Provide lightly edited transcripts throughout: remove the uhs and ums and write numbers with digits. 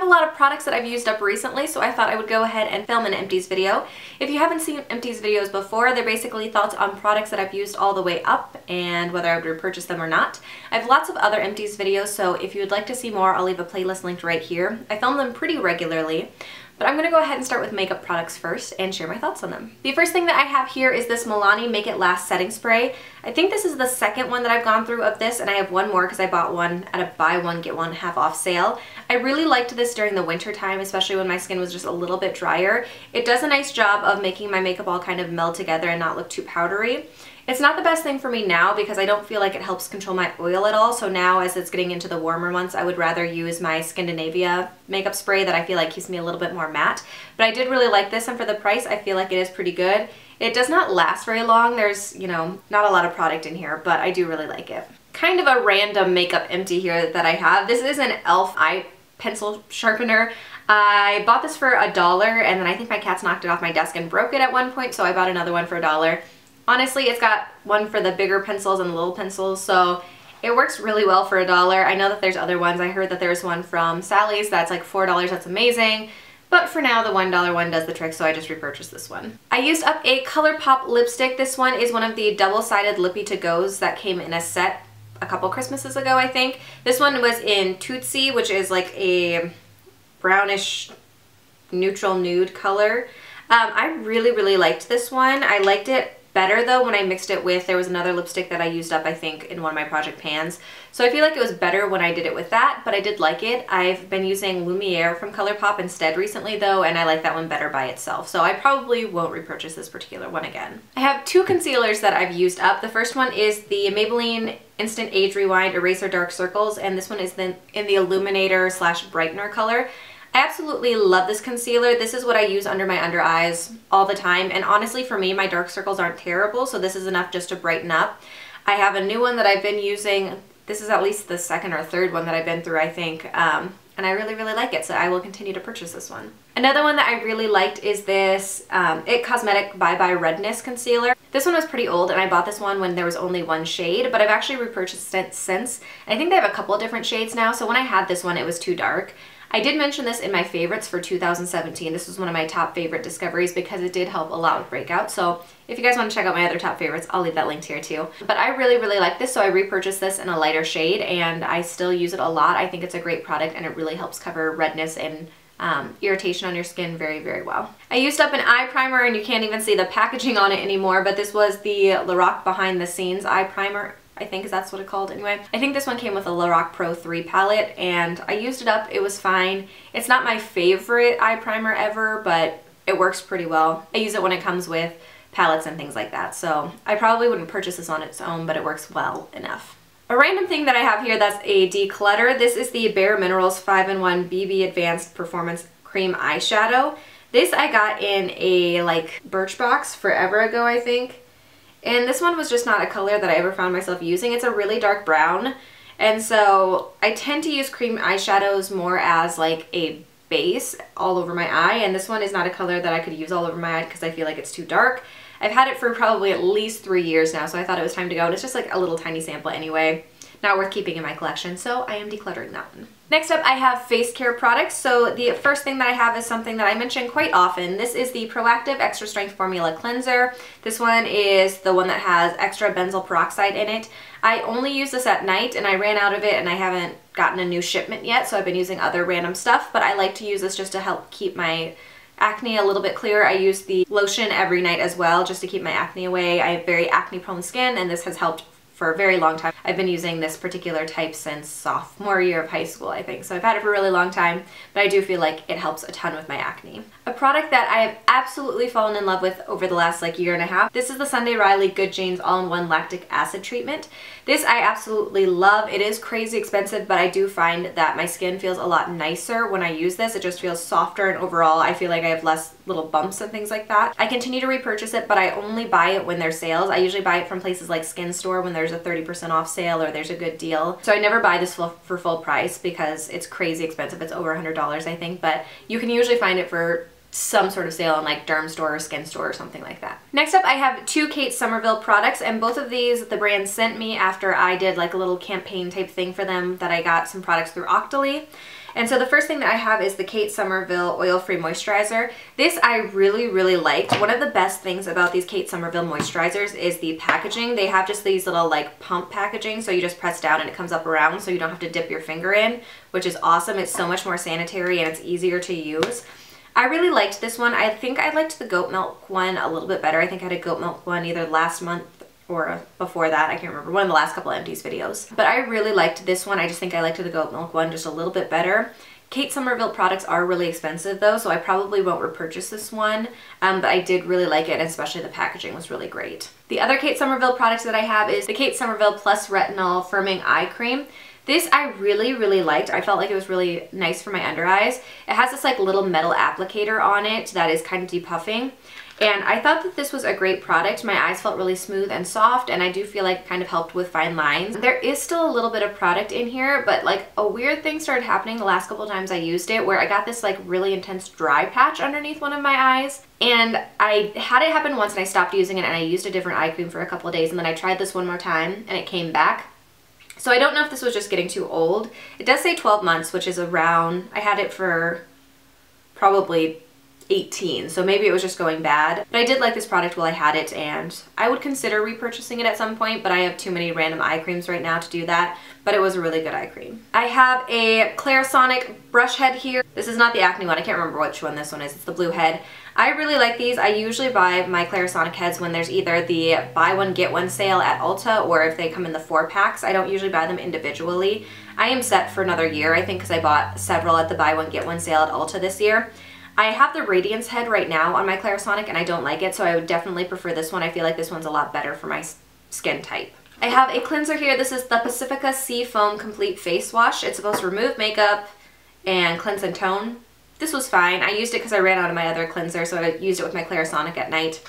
a lot of products that I've used up recently, so I thought I would go ahead and film an Empties video. If you haven't seen Empties videos before, they're basically thoughts on products that I've used all the way up and whether I would repurchase them or not. I have lots of other Empties videos, so if you would like to see more, I'll leave a playlist linked right here. I film them pretty regularly. But I'm going to go ahead and start with makeup products first and share my thoughts on them. The first thing that I have here is this Milani Make It Last Setting Spray. I think this is the second one that I've gone through of this, and I have one more because I bought one at a buy one get one half off sale. I really liked this during the winter time, especially when my skin was just a little bit drier. It does a nice job of making my makeup all kind of meld together and not look too powdery. It's not the best thing for me now because I don't feel like it helps control my oil at all. So now as it's getting into the warmer months, I would rather use my Scandinavia makeup spray that I feel like keeps me a little bit more matte. But I did really like this, and for the price, I feel like it is pretty good. It does not last very long. There's, you know, not a lot of product in here, but I do really like it. Kind of a random makeup empty here that I have. This is an e.l.f. eye pencil sharpener. I bought this for $1, and then I think my cats knocked it off my desk and broke it at one point, so I bought another one for $1. Honestly, it's got one for the bigger pencils and the little pencils, so it works really well for $1. I know that there's other ones. I heard that there's one from Sally's that's like $4. That's amazing. But for now, the $1 one does the trick, so I just repurchased this one. I used up a ColourPop lipstick. This one is one of the double-sided Lippy To Go's that came in a set a couple Christmases ago, I think. This one was in Tootsie, which is like a brownish neutral nude color. I really liked this one. I liked it better though when I mixed it with, there was another lipstick that I used up I think in one of my project pans. So I feel like it was better when I did it with that, but I did like it. I've been using Lumiere from ColourPop instead recently though, and I like that one better by itself. So I probably won't repurchase this particular one again. I have two concealers that I've used up. The first one is the Maybelline Instant Age Rewind Eraser Dark Circles, and this one is in the Illuminator / Brightener color. I absolutely love this concealer. This is what I use under my under eyes all the time, and honestly for me my dark circles aren't terrible, so this is enough just to brighten up. I have a new one that I've been using. This is at least the second or third one that I've been through I think, and I really like it, so I will continue to purchase this one. Another one that I really liked is this IT Cosmetic Bye Bye Redness Concealer. This one was pretty old, and I bought this one when there was only one shade, but I've actually repurchased it since. I think they have a couple of different shades now, so when I had this one it was too dark. I did mention this in my favorites for 2017. This was one of my top favorite discoveries because it did help a lot with breakout. So if you guys want to check out my other top favorites, I'll leave that linked here too. But I really like this, so I repurchased this in a lighter shade and I still use it a lot. I think it's a great product and it really helps cover redness and irritation on your skin very well. I used up an eye primer, and you can't even see the packaging on it anymore, but this was the Lorac Behind the Scenes eye primer. I think that's what it's called anyway. I think this one came with a Lorac Pro 3 palette, and I used it up. It was fine. It's not my favorite eye primer ever, but it works pretty well. I use it when it comes with palettes and things like that, so I probably wouldn't purchase this on its own, but it works well enough. A random thing that I have here that's a declutter. This is the Bare Minerals 5-in-1 BB Advanced Performance Cream Eyeshadow. This I got in a like Birchbox forever ago, I think. And this one was just not a color that I ever found myself using. It's a really dark brown, and so I tend to use cream eyeshadows more as like a base all over my eye, and this one is not a color that I could use all over my eye because I feel like it's too dark. I've had it for probably at least 3 years now, so I thought it was time to go, and it's just like a little tiny sample anyway. Not worth keeping in my collection, so I am decluttering that one. Next up, I have face care products. So the first thing that I have is something that I mention quite often. This is the Proactive Extra Strength Formula Cleanser. This one is the one that has extra benzoyl peroxide in it. I only use this at night, and I ran out of it, and I haven't gotten a new shipment yet, so I've been using other random stuff, but I like to use this just to help keep my acne a little bit clearer. I use the lotion every night as well just to keep my acne away. I have very acne prone skin, and this has helped for a very long time. I've been using this particular type since sophomore year of high school, I think. So I've had it for a really long time, but I do feel like it helps a ton with my acne. A product that I have absolutely fallen in love with over the last like year and a half. This is the Sunday Riley Good Genes All-in-One Lactic Acid Treatment. This I absolutely love. It is crazy expensive, but I do find that my skin feels a lot nicer when I use this. It just feels softer, and overall I feel like I have less little bumps and things like that. I continue to repurchase it, but I only buy it when there's sales. I usually buy it from places like Skin Store when there's a 30% off sale or there's a good deal. So I never buy this for full price because it's crazy expensive. It's over $100 I think, but you can usually find it for some sort of sale on like Derm Store or Skin Store or something like that. Next up, I have 2 Kate Somerville products, and both of these the brand sent me after I did like a little campaign type thing for them that I got some products through Octoly. And so the first thing that I have is the Kate Somerville Oil-Free Moisturizer. This I really liked. One of the best things about these Kate Somerville moisturizers is the packaging. They have just these little like pump packaging, so you just press down and it comes up around, so you don't have to dip your finger in, which is awesome. It's so much more sanitary and it's easier to use. I really liked this one. I think I liked the goat milk one a little bit better. I think I had a goat milk one either last month or before that. I can't remember. One of the last couple Empties videos. But I really liked this one. I just think I liked the goat milk one just a little bit better. Kate Somerville products are really expensive though, so I probably won't repurchase this one, but I did really like it, and especially the packaging was really great. The other Kate Somerville products that I have is the Kate Somerville Plus Retinol Firming Eye Cream. This I really liked. I felt like it was really nice for my under eyes. It has this like little metal applicator on it that is kind of depuffing. And I thought that this was a great product. My eyes felt really smooth and soft, and I do feel like it kind of helped with fine lines. There is still a little bit of product in here, but like a weird thing started happening the last couple times I used it, where I got this like really intense dry patch underneath one of my eyes. And I had it happen once and I stopped using it, and I used a different eye cream for a couple of days, and then I tried this one more time and it came back. So I don't know if this was just getting too old. It does say 12 months, which is around, I had it for probably 18, so maybe it was just going bad. But I did like this product while I had it, and I would consider repurchasing it at some point, but I have too many random eye creams right now to do that. But it was a really good eye cream. I have a Clarisonic brush head here. This is not the acne one. I can't remember which one this one is. It's the blue head. I really like these. I usually buy my Clarisonic heads when there's either the buy one get one sale at Ulta, or if they come in the 4-packs. I don't usually buy them individually. I am set for another year, I think, because I bought several at the buy one get one sale at Ulta this year. I have the Radiance head right now on my Clarisonic, and I don't like it, so I would definitely prefer this one. I feel like this one's a lot better for my skin type. I have a cleanser here. This is the Pacifica Sea Foam Complete Face Wash. It's supposed to remove makeup and cleanse and tone. This was fine. I used it because I ran out of my other cleanser, so I used it with my Clarisonic at night.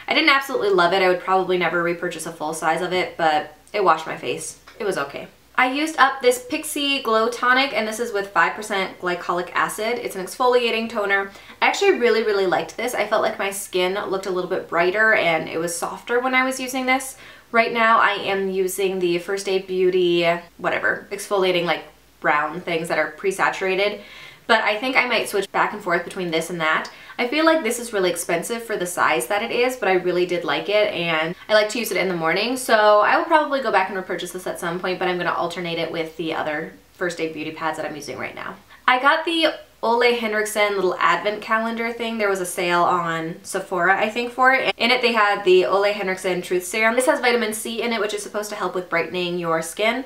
I didn't absolutely love it. I would probably never repurchase a full size of it, but it washed my face. It was okay. I used up this Pixie Glow Tonic, and this is with 5% glycolic acid. It's an exfoliating toner. I actually really liked this. I felt like my skin looked a little bit brighter and it was softer when I was using this. Right now I am using the First Aid Beauty, whatever, exfoliating like brown things that are pre-saturated. But I think I might switch back and forth between this and that. I feel like this is really expensive for the size that it is, but I really did like it, and I like to use it in the morning, so I will probably go back and repurchase this at some point, but I'm going to alternate it with the other First Aid Beauty pads that I'm using right now. I got the Ole Henriksen little advent calendar thing. There was a sale on Sephora, I think, for it. In it they had the Ole Henriksen Truth Serum. This has vitamin C in it, which is supposed to help with brightening your skin.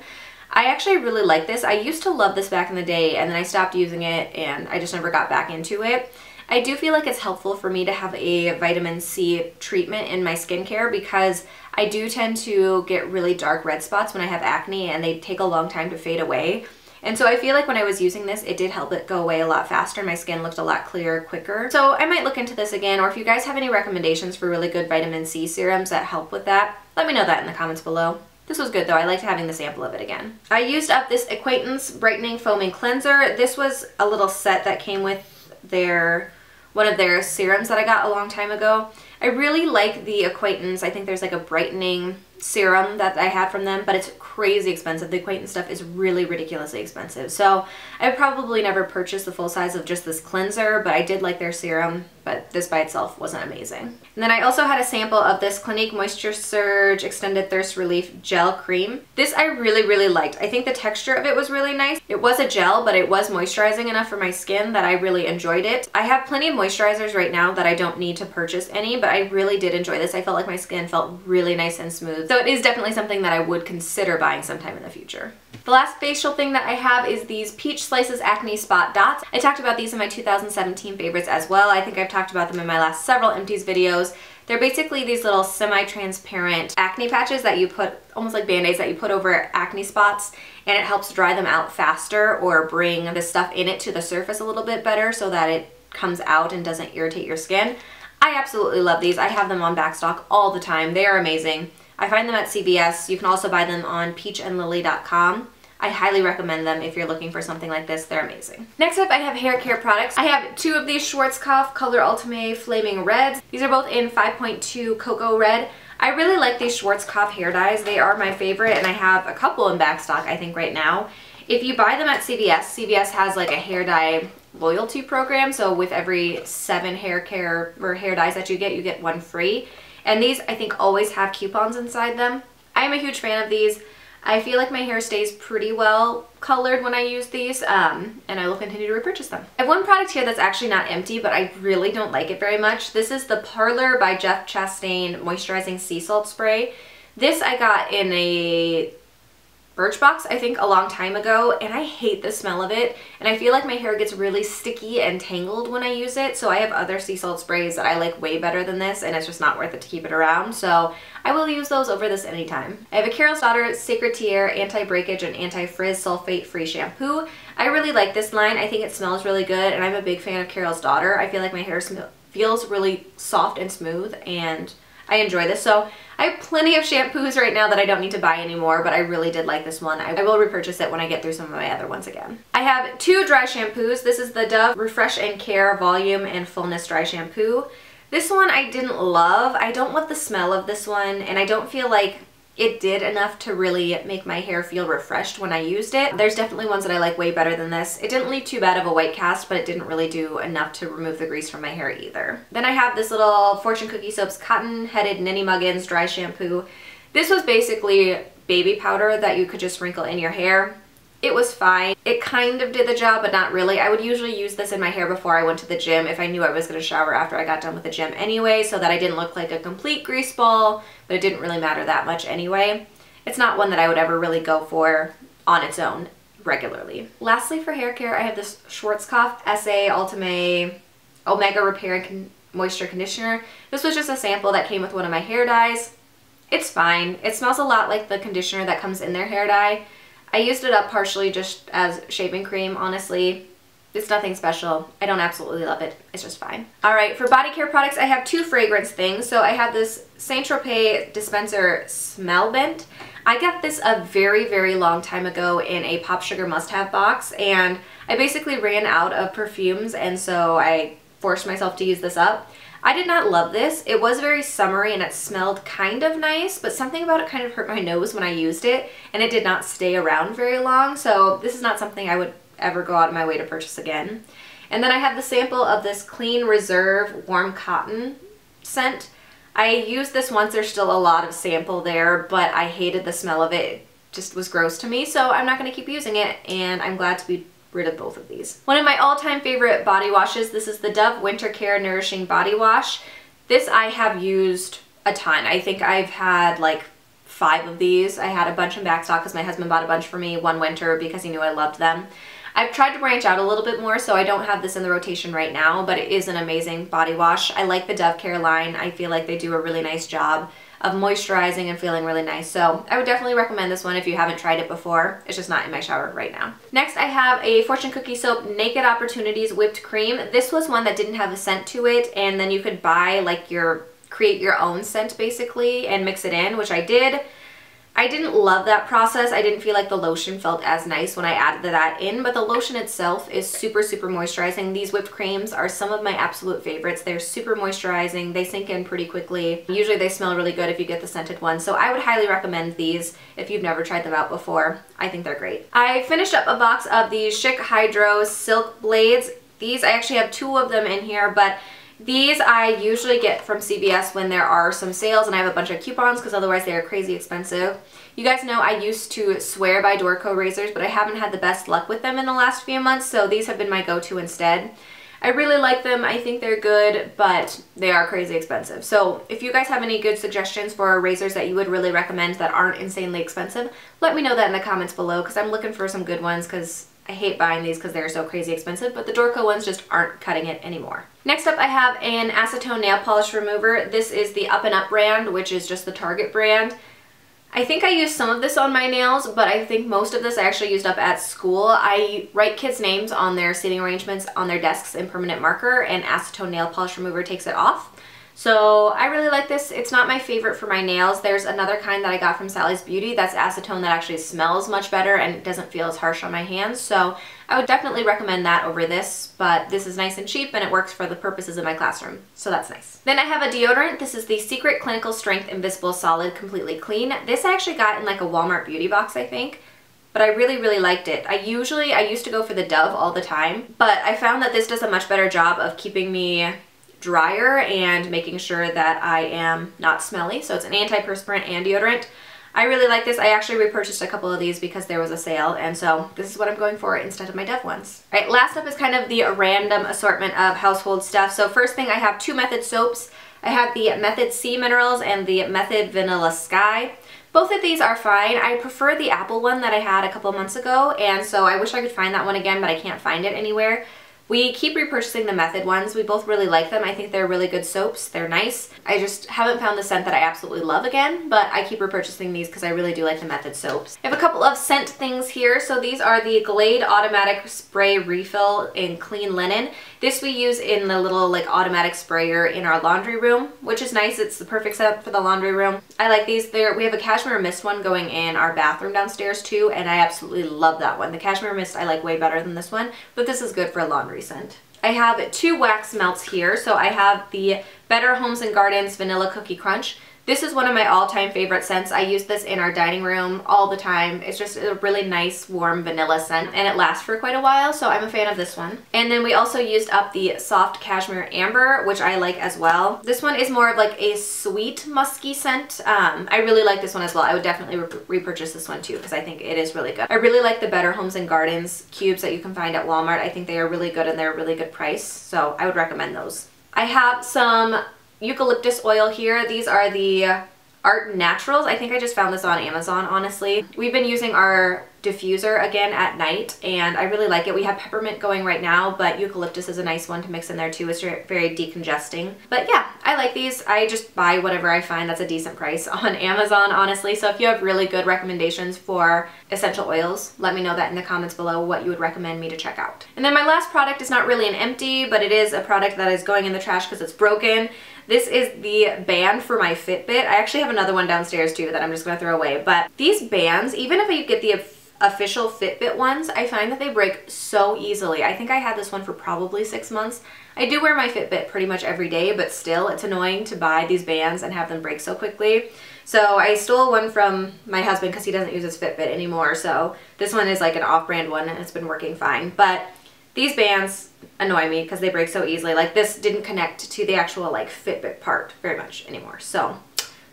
I actually really like this. I used to love this back in the day, and then I stopped using it and I just never got back into it. I do feel like it's helpful for me to have a vitamin C treatment in my skincare, because I do tend to get really dark red spots when I have acne, and they take a long time to fade away. And so I feel like when I was using this, it did help it go away a lot faster. My skin looked a lot clearer quicker. So I might look into this again, or if you guys have any recommendations for really good vitamin C serums that help with that, let me know that in the comments below. This was good though. I liked having the sample of it again. I used up this Acquaintance Brightening Foaming Cleanser. This was a little set that came with one of their serums that I got a long time ago. I really like the Acquaintance. I think there's like a brightening serum that I had from them, but it's crazy expensive. The Acquaintance stuff is really ridiculously expensive. So I would probably never purchase the full size of just this cleanser, but I did like their serum, but this by itself wasn't amazing. And then I also had a sample of this Clinique Moisture Surge Extended Thirst Relief Gel Cream. This I really liked. I think the texture of it was really nice. It was a gel, but it was moisturizing enough for my skin that I really enjoyed it. I have plenty of moisturizers right now that I don't need to purchase any, but I really did enjoy this. I felt like my skin felt really nice and smooth. So it is definitely something that I would consider buying sometime in the future. The last facial thing that I have is these Peach Slices Acne Spot Dots. I talked about these in my 2017 favorites as well. I think I've talked about them in my last several Empties videos. They're basically these little semi-transparent acne patches that you put, almost like Band-Aids, that you put over acne spots, and it helps dry them out faster or bring the stuff in it to the surface a little bit better so that it comes out and doesn't irritate your skin. I absolutely love these. I have them on backstock all the time. They are amazing. I find them at CVS. You can also buy them on peachandlily.com. I highly recommend them if you're looking for something like this. They're amazing. Next up, I have hair care products. I have 2 of these Schwarzkopf Color Ultime Flaming Reds. These are both in 5.2 Cocoa Red. I really like these Schwarzkopf hair dyes. They are my favorite, and I have a couple in back stock, I think, right now. If you buy them at CVS, CVS has like a hair dye loyalty program, so with every 7 hair care or hair dyes that you get 1 free. And these, I think, always have coupons inside them. I'm a huge fan of these. I feel like my hair stays pretty well colored when I use these, and I will continue to repurchase them. I have one product here that's actually not empty, but I really don't like it very much. This is the Parlor by Jeff Chastain Moisturizing Sea Salt Spray. This I got in a Birchbox, I think, a long time ago, and I hate the smell of it, and I feel like my hair gets really sticky and tangled when I use it, so I have other sea salt sprays that I like way better than this, and it's just not worth it to keep it around, so I will use those over this anytime. I have a Carol's Daughter Sacred Tier Anti-Breakage and Anti-Frizz Sulfate-Free Shampoo. I really like this line. I think it smells really good, and I'm a big fan of Carol's Daughter. I feel like my hair feels really soft and smooth, and I enjoy this. So I have plenty of shampoos right now that I don't need to buy anymore, but I really did like this one. I will repurchase it when I get through some of my other ones again. I have 2 dry shampoos. This is the Dove Refresh and Care Volume and Fullness Dry Shampoo. This one I didn't love. I don't love the smell of this one, and I don't feel like it did enough to really make my hair feel refreshed when I used it. There's definitely ones that I like way better than this. It didn't leave too bad of a white cast, but it didn't really do enough to remove the grease from my hair either. Then I have this little Fortune Cookie Soaps Cotton Headed Ninny Muggins Dry Shampoo. This was basically baby powder that you could just sprinkle in your hair. It was fine. It kind of did the job, but not really. I would usually use this in my hair before I went to the gym if I knew I was going to shower after I got done with the gym anyway, so that I didn't look like a complete grease ball, but it didn't really matter that much anyway. It's not one that I would ever really go for on its own regularly. Lastly, for hair care, I have this Schwarzkopf SA Ultime Omega Repair and Moisture Conditioner. This was just a sample that came with one of my hair dyes. It's fine. It smells a lot like the conditioner that comes in their hair dye. I used it up partially just as shaving cream, honestly. It's nothing special. I don't absolutely love it. It's just fine. Alright, for body care products, I have 2 fragrance things. So I have this Saint Tropez Dispenser Smell Vent. I got this a very, very long time ago in a Pop Sugar must-have box, and I basically ran out of perfumes, and so I forced myself to use this up. I did not love this. It was very summery and it smelled kind of nice, but something about it kind of hurt my nose when I used it, and it did not stay around very long, so this is not something I would ever go out of my way to purchase again. And then I have the sample of this Clean Reserve Warm Cotton scent. I used this once. There's still a lot of sample there, but I hated the smell of it. It just was gross to me, so I'm not going to keep using it, and I'm glad to be rid of both of these. One of my all-time favorite body washes, this is the Dove Winter Care Nourishing Body Wash. This I have used a ton. I think I've had like 5 of these. I had a bunch in back stock because my husband bought a bunch for me one winter because he knew I loved them. I've tried to branch out a little bit more, so I don't have this in the rotation right now, but it is an amazing body wash. I like the Dove Care line. I feel like they do a really nice job of moisturizing and feeling really nice. So I would definitely recommend this one if you haven't tried it before. It's just not in my shower right now. Next, I have a Fortune Cookie Soap Naked Opportunities Whipped Cream. This was one that didn't have a scent to it, and then you could buy like create your own scent basically and mix it in, which I did. I didn't love that process. I didn't feel like the lotion felt as nice when I added that in, but the lotion itself is super, super moisturizing. These whipped creams are some of my absolute favorites. They're super moisturizing. They sink in pretty quickly. Usually they smell really good if you get the scented one, so I would highly recommend these if you've never tried them out before. I think they're great. I finished up a box of these Chic Hydro Silk Blades. These, I actually have 2 of them in here, but these I usually get from CVS when there are some sales and I have a bunch of coupons because otherwise they are crazy expensive. You guys know I used to swear by Dorco razors, but I haven't had the best luck with them in the last few months, so these have been my go-to instead. I really like them. I think they're good, but they are crazy expensive. So if you guys have any good suggestions for razors that you would really recommend that aren't insanely expensive, let me know that in the comments below because I'm looking for some good ones because I hate buying these because they're so crazy expensive, but the Dorco ones just aren't cutting it anymore. Next up, I have an acetone nail polish remover. This is the Up and Up brand, which is just the Target brand. I think I used some of this on my nails, but I think most of this I actually used up at school. I write kids' names on their seating arrangements on their desks in permanent marker, and acetone nail polish remover takes it off. So I really like this. It's not my favorite for my nails. There's another kind that I got from Sally's Beauty that's acetone that actually smells much better and it doesn't feel as harsh on my hands. So I would definitely recommend that over this, but this is nice and cheap and it works for the purposes of my classroom. So that's nice. Then I have a deodorant. This is the Secret Clinical Strength Invisible Solid Completely Clean. This I actually got in like a Walmart beauty box, I think. But I really, really liked it. I used to go for the Dove all the time, but I found that this does a much better job of keeping me drier and making sure that I am not smelly. So it's an antiperspirant and deodorant. I really like this. I actually repurchased a couple of these because there was a sale, and so this is what I'm going for instead of my Dove ones. All right, last up is kind of the random assortment of household stuff. So first thing, I have 2 Method soaps. I have the Method Sea Minerals and the Method Vanilla Sky. Both of these are fine. I prefer the apple one that I had a couple months ago, and so I wish I could find that one again, but I can't find it anywhere. We keep repurchasing the Method ones. We both really like them. I think they're really good soaps. They're nice. I just haven't found the scent that I absolutely love again, but I keep repurchasing these because I really do like the Method soaps. I have a couple of scent things here. So these are the Glade Automatic Spray Refill in Clean Linen. This we use in the little like automatic sprayer in our laundry room, which is nice. It's the perfect scent for the laundry room. I like these. We have a Cashmere Mist one going in our bathroom downstairs too, and I absolutely love that one. The Cashmere Mist I like way better than this one, but this is good for a laundry scent. I have 2 wax melts here. So I have the Better Homes and Gardens Vanilla Cookie Crunch. This is one of my all-time favorite scents. I use this in our dining room all the time. It's just a really nice, warm vanilla scent, and it lasts for quite a while, so I'm a fan of this one. And then we also used up the Soft Cashmere Amber, which I like as well. This one is more of like a sweet, musky scent. I really like this one as well. I would definitely repurchase this one too, because I think it is really good. I really like the Better Homes and Gardens cubes that you can find at Walmart. I think they are really good and they're a really good price, so I would recommend those. I have some eucalyptus oil here. These are the Art Naturals. I think I just found this on Amazon, honestly. We've been using our diffuser again at night, and I really like it. We have peppermint going right now, but eucalyptus is a nice one to mix in there too. It's very decongesting. But yeah, I like these. I just buy whatever I find that's a decent price on Amazon, honestly. So if you have really good recommendations for essential oils, let me know that in the comments below what you would recommend me to check out. And then my last product is not really an empty, but it is a product that is going in the trash because it's broken. This is the band for my Fitbit. I actually have another one downstairs too that I'm just gonna throw away. But these bands, even if you get the official Fitbit ones, I find that they break so easily. I think I had this one for probably 6 months. I do wear my Fitbit pretty much every day, but still it's annoying to buy these bands and have them break so quickly. So I stole one from my husband because he doesn't use his Fitbit anymore. So this one is like an off-brand one and it's been working fine. But these bands annoy me because they break so easily. Like this didn't connect to the actual like Fitbit part very much anymore. So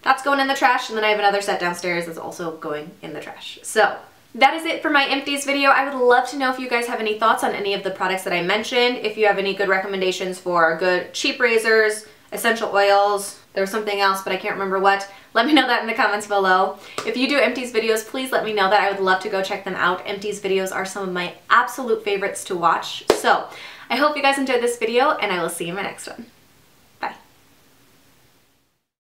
that's going in the trash, and then I have another set downstairs that's also going in the trash. So that is it for my empties video. I would love to know if you guys have any thoughts on any of the products that I mentioned. If you have any good recommendations for good cheap razors, essential oils, there was something else, but I can't remember what. Let me know that in the comments below. If you do Empties videos, please let me know that. I would love to go check them out. Empties videos are some of my absolute favorites to watch. So I hope you guys enjoyed this video, and I will see you in my next one.